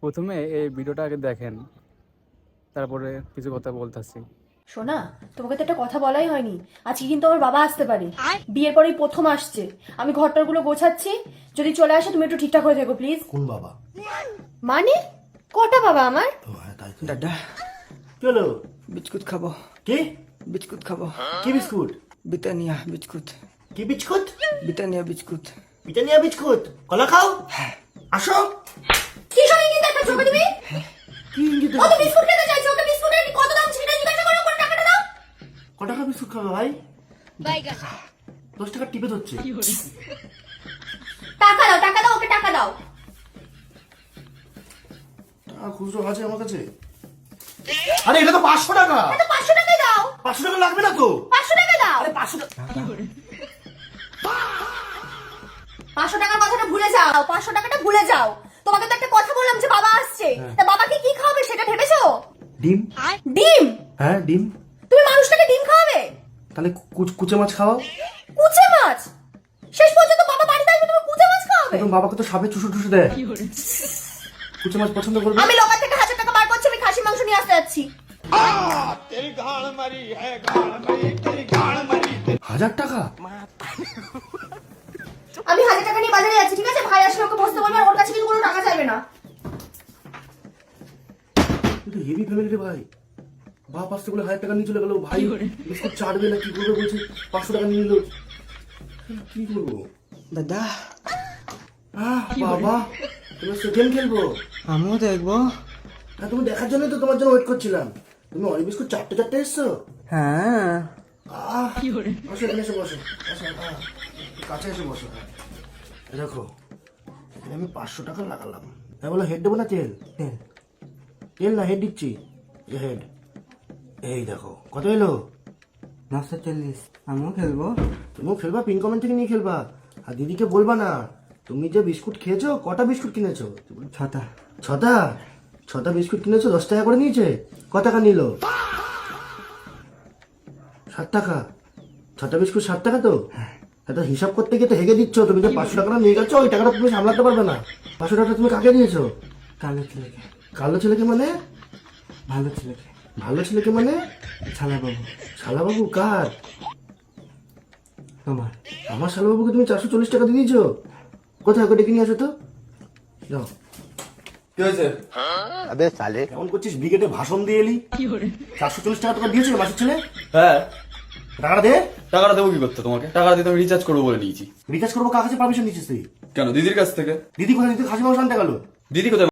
প্রথমে এই ভিডিওটা আগে দেখেন, তারপরে কিছু কথা বলতেছি। শোনা, তোমাকে তো একটা কথা বলাই হয়নি। আজকে কিন্তু আমার বাবা আসতে পারে, বিয়ের পরেই প্রথম আসছে। আমি ঘরটারগুলো গোছাচ্ছি, যদি চলে আসে তুমি একটু ঠিকঠাক হয়ে থেকো প্লিজ। কোন বাবা? মানে কটা বাবা আমার? ও হ্যাঁ, তাই তো। দাদা কি হলো? বিস্কুট খাবো, কি বিস্কুট খাবো। কি বিস্কুট? ব্রিটানিয়া বিস্কুট, কি biscuit? Britannia biscuit. Britannia biscuit. কলা খাও। আসো। কি সব ইঙ্গিত দেখাচ্ছ ওকে তুমি? কি ইঙ্গিত? ও তো বিস্কুট খেতে চাইছো, ওকে বিস্কুটের কত দাম সেটা জিজ্ঞাসা করো, কোন টাকাটা দাও। ক টাকা বিস্কুট খাবে ভাই? 10 টাকা টিপে ধরছে। টাকা দাও, টাকা দাও, ওকে টাকা দাও। টাকা খুচরো আছে আমার কাছে। আরে এটা তো 500 টাকা। তো 500 টাকাই দাও। 500 টাকা লাগবে না তো? 500 টাকা দাও। আরে 500 টাকা। 500 টাকার কথাটা ভুলে যাও, 500 টাকাটা ভুলে যাও। তোমাকে তো একটা কথা বললাম যে বাবা আসছে, তা বাবাকে কি খাওয়াবে সেটা ভেবেছো? ডিম। ডিম? হ্যাঁ ডিম। তুমি মানুষটাকে ডিম খাওয়াবে? তাহলে কুচে মাছ খাওয়াও। কুচে মাছ? শেষ পর্যন্ত বাবা বাড়িতে আসবে, তুমি কুচে মাছ খাওয়াবে? একদম বাবাকে তো সাপে চুষু দেয়। কুচে মাছ পছন্দ করবে? আমি লোকাল থেকে 1000 টাকা বার করছি, আমি খাসি মাংস নিয়ে আসতে যাচ্ছি। 1000 টাকা? আমি 1000 টাকা নিয়ে বাজারে যাচ্ছি, ঠিক আছে? ভাই আসলে ওকে বসতে বলবে, আর ওর কাছে কিন্তু কোনো টাকা চাইবে না। কিন্তু হেভি ফ্যামিলি রে ভাই। বাপ আসতে বলে 1000 টাকা নিয়ে চলে গেল। ভাই বিস্কুট চাটবে না, কি করবে বলছে। 500 টাকা নিয়ে নিল। কি করবো? দাদা বাবা, তুমি সেকেন্ড খেলবো? আমিও দেখবো। হ্যাঁ, তুমি দেখার জন্য তো তোমার জন্য ওয়েট করছিলাম। তুমি অনেক বিস্কুট চারটে এসছো। হ্যাঁ বসো, এখানে এসে বসো। বসো, কাছে এসে বসো। এই দেখো, এখানে আমি 500 টাকা লাগালাম। হ্যাঁ বলো, হেড দেবো না তেল? তেল না, হেড দিচ্ছি। হেড। এই দেখো কত এলো। 940। আমিও খেলবো। তুমিও খেলবা, পিন কমেন্ট থেকে নিয়ে খেলবা। আর দিদিকে বলবা না তুমি যে বিস্কুট খেয়েছো। কটা বিস্কুট কিনেছো? 6টা। 6টা বিস্কুট কিনেছো, 10 টাকা করে নিয়েছে। কত টাকা নিল? 7 টাকা। 6টা বিস্কুট 7 টাকা তো? এটা হিসাব করতে গিয়ে তো হেগে দিচ্ছ। তুমি যে 500 টাকা নিয়ে গেছো, ওই টাকাটা তুমি সামলাতে পারবে না। 500 টাকা তুমি কাকে দিয়েছো? কালো ছেলেকে। কালো ছেলেকে মানে? ভালো ছেলেকে। ভালো ছেলেকে মানে? শালাবাবু। শালাবাবু কার? তোমার। আমার শালাবাবুকে তুমি 440 টাকা দিয়ে দিয়েছো? কোথায় করে ডেকে নিয়ে আসো তো। যাও। কি হয়েছে? अबे साले কেমন করছিস? ব্রিগেডে ভাষণ দিয়ে এলি। 440 টাকা তোমার দিয়েছে মাসের ছেলে? হ্যাঁ, টাকাটা দে। টাকাটা দেবো কি করতে তোমাকে? টাকাটা দিয়ে তো আমি রিচার্জ করবো বলে নিয়েছি। রিচার্জ করবো কার কাছে পারমিশন নিচ্ছিস তুই? কেন, দিদির কাছ থেকে। দিদি কোথায়? দিদি খাসি মাংস আনতে গেল। দিদি কোথায়?